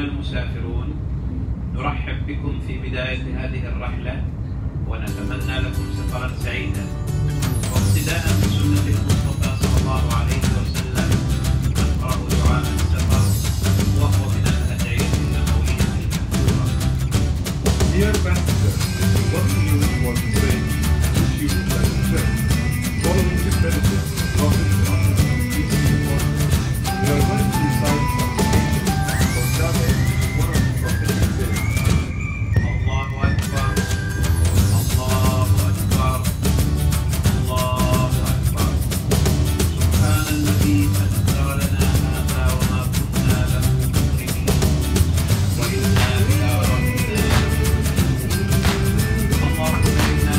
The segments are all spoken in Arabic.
المسافرون، نرحب بكم في بداية هذه الرحلة ونتمنى لكم سفرا سعيدا. واقتداء بسنة المصطفى صلى الله عليه وسلم نقرأ دعاء السفر وهو من الأدعية النبوية المأثورة. Dear passengers, what we want to say is you would like to trip. Following this message, Prophet Muhammad peace be upon him, we are going to recite some stations for travel, one of the prophetic sayings. Allahu Akbar, Allahu Akbar, Allahu Akbar. سبحان الذي سخر لنا هذا وما كنا له مقرنين وإنا إلى ربنا اللهم إنا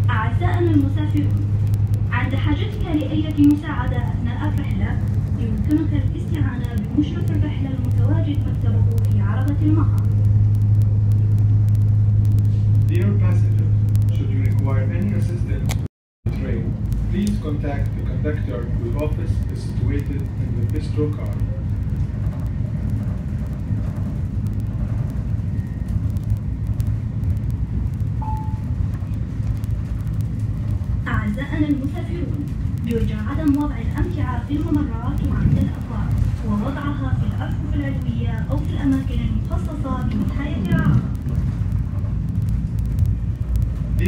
أعزائنا المسافرون، عند حاجتك لأية مساعدة أثناء الرحلة يمكنك الاستعانة بمشرف الرحلة المتواجد مكتبه في عربة المقر. Dear passengers, should you require any assistance to the train, please contact the conductor whose office is situated in the bistro car. أعزائنا المسافرون، يرجى عدم وضع الأمتعة في الممرات وعند الأبواب، ووضعها في الأرفف العلوية أو في الأماكن المخصصة بنهاية الرعاية.